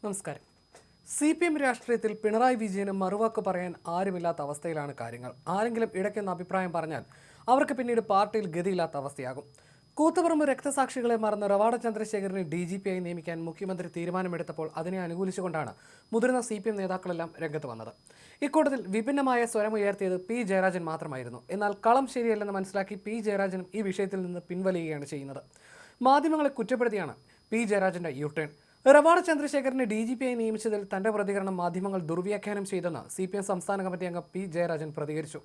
നമസ്കാരം. CPM രാഷ്ട്രീയത്തിൽ പിണറായി വിജയന് മറുവാക്ക് പറയാൻ ആരുമില്ലാത്ത അവസ്ഥയിലാണ് കാര്യങ്ങൾ. ആരെങ്കിലും ഇടയ്ക്കെന്ന അഭിപ്രായം പറഞ്ഞാൽ അവർക്ക് പിന്നീട് പാർട്ടിയിൽ ഗതിയില്ലാത്ത അവസ്ഥയാകും. കൂത്തുപറമ്പ് രക്തസാക്ഷികളെ മറന്ന് റവാഡ ചന്ദ്രശേഖരനെ DGP ആയി നിയമിക്കാൻ മുഖ്യമന്ത്രി തീരുമാനമെടുത്തപ്പോൾ അതിനെ അനുകൂലിച്ചുകൊണ്ടാണ് മുതിർന്ന CPM നേതാക്കളെല്ലാം രംഗത്ത് വന്നത്. ഇക്കൂട്ടത്തിൽ വിഭിന്നമായ സ്വരമുയർത്തിയത് P ജയരാജൻ മാത്രമായിരുന്നു. എന്നാൽ കളം ശരിയല്ലെന്ന് മനസ്സിലാക്കി P ജയരാജനും ഈ വിഷയത്തിൽ നിന്ന് പിൻവലിയുകയാണ് ചെയ്യുന്നത്. മാധ്യമങ്ങളെ കുറ്റപ്പെടുത്തിയാണ് P ജയരാജന്റെ യൂട്ടേൺ. റവാഡ ചന്ദ്രശേഖരനെ DGP ആയി നിയമിച്ചതിൽ തന്റെ പ്രതികരണം മാധ്യമങ്ങൾ ദുർവ്യാഖ്യാനം ചെയ്തെന്ന് CPM സംസ്ഥാന കമ്മിറ്റി അംഗം P ജയരാജൻ പ്രതികരിച്ചു.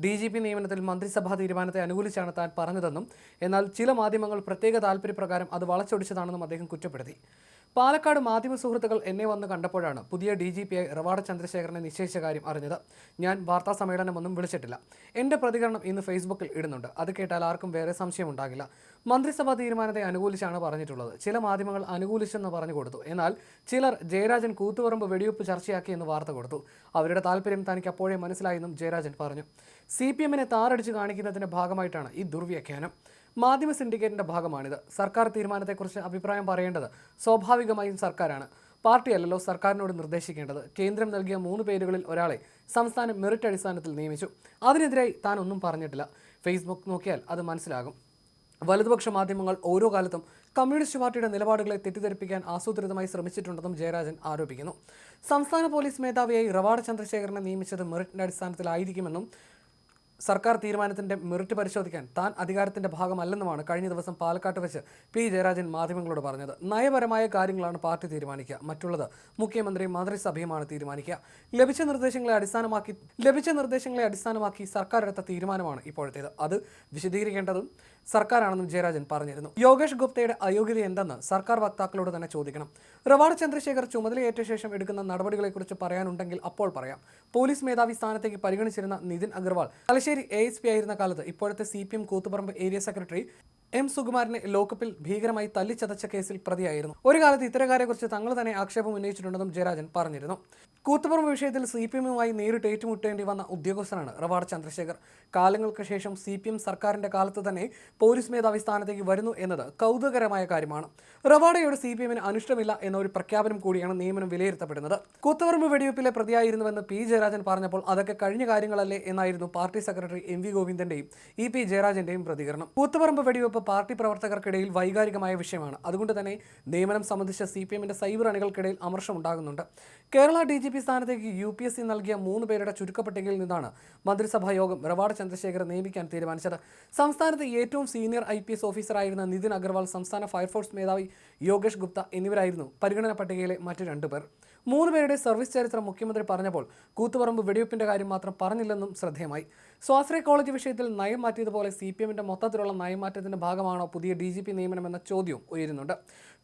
DGP നിയമനത്തിൽ മന്ത്രിസഭാ തീരുമാനത്തെ അനുകൂലിച്ചാണ് താൻ പറഞ്ഞതെന്നും എന്നാൽ ചില മാധ്യമങ്ങൾ പ്രത്യേക താൽപര്യപ്രകാരം അത് വളച്ചൊടിച്ചതാണെന്നും അദ്ദേഹം കുറ്റപ്പെടുത്തി. പാലക്കാട് മാധ്യമ സുഹൃത്തുക്കൾ എന്നെ വന്ന് കണ്ടപ്പോഴാണ് പുതിയ DGP ആയി റവാഡ ചന്ദ്രശേഖരനെ നിശ്ചയിച്ച കാര്യം അറിഞ്ഞത്. ഞാൻ വാർത്താ സമ്മേളനമൊന്നും വിളിച്ചിട്ടില്ല. എൻ്റെ പ്രതികരണം ഇന്ന് ഫേസ്ബുക്കിൽ ഇടുന്നുണ്ട്. അത് കേട്ടാൽ ആർക്കും വേറെ സംശയമുണ്ടാകില്ല. മന്ത്രിസഭാ തീരുമാനത്തെ അനുകൂലിച്ചാണ് പറഞ്ഞിട്ടുള്ളത്. ചില മാധ്യമങ്ങൾ അനുകൂലിച്ചെന്ന് പറഞ്ഞു കൊടുത്തു. എന്നാൽ ചിലർ ജയരാജൻ കൂത്തുപറമ്പ് വെടിവെപ്പ് ചർച്ചയാക്കിയെന്ന് വാർത്ത കൊടുത്തു. അവരുടെ താല്പര്യം തനിക്ക് അപ്പോഴേ മനസ്സിലായെന്നും ജയരാജൻ പറഞ്ഞു. CPMനെ താറടിച്ച് കാണിക്കുന്നതിൻ്റെ ഭാഗമായിട്ടാണ് ഈ ദുർവ്യാഖ്യാനം. മാധ്യമ സിൻഡിക്കേറ്റിന്റെ ഭാഗമാണിത്. സർക്കാർ തീരുമാനത്തെക്കുറിച്ച് അഭിപ്രായം പറയേണ്ടത് സ്വാഭാവികമായും സർക്കാരാണ്. പാർട്ടിയല്ലല്ലോ സർക്കാരിനോട് നിർദ്ദേശിക്കേണ്ടത്. കേന്ദ്രം നൽകിയ 3 പേരുകളിൽ ഒരാളെ സംസ്ഥാനം മെറിറ്റ് അടിസ്ഥാനത്തിൽ നിയമിച്ചു. അതിനെതിരായി താൻ ഒന്നും പറഞ്ഞിട്ടില്ല. ഫേസ്ബുക്ക് നോക്കിയാൽ അത് മനസ്സിലാകും. വലതുപക്ഷ മാധ്യമങ്ങൾ ഓരോ കാലത്തും കമ്മ്യൂണിസ്റ്റ് പാർട്ടിയുടെ നിലപാടുകളെ തെറ്റിദ്ധരിപ്പിക്കാൻ ആസൂത്രിതമായി ശ്രമിച്ചിട്ടുണ്ടെന്നും ജയരാജൻ ആരോപിക്കുന്നു. സംസ്ഥാന പോലീസ് മേധാവിയായി റവാഡ ചന്ദ്രശേഖരനെ നിയമിച്ചത് മെറിറ്റിന്റെ അടിസ്ഥാനത്തിലായിരിക്കുമെന്നും സർക്കാർ തീരുമാനത്തിന്റെ മെറിറ്റ് പരിശോധിക്കാൻ താൻ അധികാരത്തിന്റെ ഭാഗമല്ലെന്നുമാണ് കഴിഞ്ഞ ദിവസം പാലക്കാട്ട് വെച്ച് P ജയരാജൻ മാധ്യമങ്ങളോട് പറഞ്ഞത്. നയപരമായ കാര്യങ്ങളാണ് പാർട്ടി തീരുമാനിക്കുക. മറ്റുള്ളത് മുഖ്യമന്ത്രിയും മന്ത്രിസഭയുമാണ് തീരുമാനിക്കുക. ലഭിച്ച നിർദ്ദേശങ്ങളെ അടിസ്ഥാനമാക്കി സർക്കാർ എടുത്ത തീരുമാനമാണ് ഇപ്പോഴത്തേത്. അത് വിശദീകരിക്കേണ്ടതും സർക്കാരാണെന്നും ജയരാജൻ പറഞ്ഞിരുന്നു. യോഗേഷ് ഗുപ്തയുടെ അയോഗ്യത എന്തെന്ന് സർക്കാർ വക്താക്കളോട് തന്നെ ചോദിക്കണം. റവാഡ ചന്ദ്രശേഖർ ചുമതലയേറ്റ ശേഷം എടുക്കുന്ന നടപടികളെക്കുറിച്ച് പറയാനുണ്ടെങ്കിൽ അപ്പോൾ പറയാം. പോലീസ് മേധാവി സ്ഥാനത്തേക്ക് പരിഗണിച്ചിരുന്ന നിതിൻ അഗർവാൾ തലശ്ശേരി ASP ആയിരുന്ന കാലത്ത് ഇപ്പോഴത്തെ CPM Koothuparamba area secretary M സുകുമാരനെ ലോക്കപ്പിൽ ഭീകരമായി തല്ലിച്ചതച്ച കേസിൽ പ്രതിയായിരുന്നു. ഒരു കാലത്ത് ഇത്തരക്കാരെക്കുറിച്ച് തങ്ങൾ തന്നെ ആക്ഷേപം ഉന്നയിച്ചിട്ടുണ്ടെന്നും ജയരാജൻ പറഞ്ഞിരുന്നു. കൂത്തുപറമ്പ് വിഷയത്തിൽ CPMുമായി നേരിട്ട് ഏറ്റുമുട്ടേണ്ടി വന്ന ഉദ്യോഗസ്ഥനാണ് റവാഡ ചന്ദ്രശേഖർ. കാലങ്ങൾക്ക് ശേഷം CPM സർക്കാരിന്റെ കാലത്ത് തന്നെ പോലീസ് മേധാവി സ്ഥാനത്തേക്ക് വരുന്നു എന്നത് കൗതുകകരമായ കാര്യമാണ്. റവാഡയോട് CPMന് അനിഷ്ടമില്ല എന്ന ഒരു പ്രഖ്യാപനം കൂടിയാണ് നിയമനം വിലയിരുത്തപ്പെടുന്നത്. കൂത്തുപറമ്പ് വെടിവെപ്പിലെ പ്രതിയായിരുന്നുവെന്ന് P ജയരാജൻ പറഞ്ഞപ്പോൾ അതൊക്കെ കഴിഞ്ഞ കാര്യങ്ങളല്ലേ എന്നായിരുന്നു പാർട്ടി സെക്രട്ടറി MV ഗോവിന്ദന്റെയും P ജയരാജന്റെയും പ്രതികരണം. കൂത്തുപറമ്പ് വെടിവെപ്പ് പാർട്ടി പ്രവർത്തകർക്കിടയിൽ വൈകാരികമായ വിഷയമാണ്. അതുകൊണ്ട് തന്നെ നിയമനം സംബന്ധിച്ച CPMന്റെ സൈബർ അണികൾക്കിടയിൽ അമർഷം ഉണ്ടാകുന്നുണ്ട്. കേരള DGP സ്ഥാനത്തേക്ക് UPSC നൽകിയ 3 പേരുടെ ചുരുക്കപ്പട്ടികയിൽ നിന്നാണ് മന്ത്രിസഭാ യോഗം റവാഡ ചന്ദ്രശേഖരനെ നിയമിക്കാൻ തീരുമാനിച്ചത്. സംസ്ഥാനത്തെ ഏറ്റവും സീനിയർ IPS ഓഫീസറായിരുന്ന നിതിൻ അഗർവാൾ, സംസ്ഥാന ഫയർഫോഴ്സ് മേധാവി യോഗേഷ് ഗുപ്ത എന്നിവരായിരുന്നു പരിഗണന പട്ടികയിലെ മറ്റ് 2 പേർ. 3 പേരുടെ സർവീസ് ചരിത്രം മുഖ്യമന്ത്രി പറഞ്ഞപ്പോൾ കൂത്തുപറമ്പ് വെടിവെപ്പിന്റെ കാര്യം മാത്രം പറഞ്ഞില്ലെന്നും ശ്രദ്ധേയമായി. സ്വാശ്രയ കോളേജ് വിഷയത്തിൽ നയം മാറ്റിയതുപോലെ CPMന്റെ മൊത്തത്തിലുള്ള നയമാറ്റത്തിന്റെ ഭാഗമാണോ പുതിയ DGP നിയമനമെന്ന ചോദ്യവും ഉയരുന്നുണ്ട്.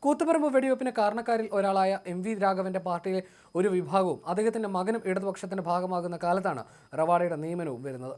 കൂത്തുപറമ്പ് വെടിവെപ്പിന് കാരണക്കാരിൽ ഒരാളായ MV രാഘവന്റെ പാർട്ടിയിലെ ഒരു വിഭാഗവും അദ്ദേഹത്തിന്റെ മകനും ഇടതുപക്ഷത്തിന്റെ ഭാഗമാകുന്ന കാലത്താണ് റവാഡയുടെ നിയമനവും വരുന്നത്.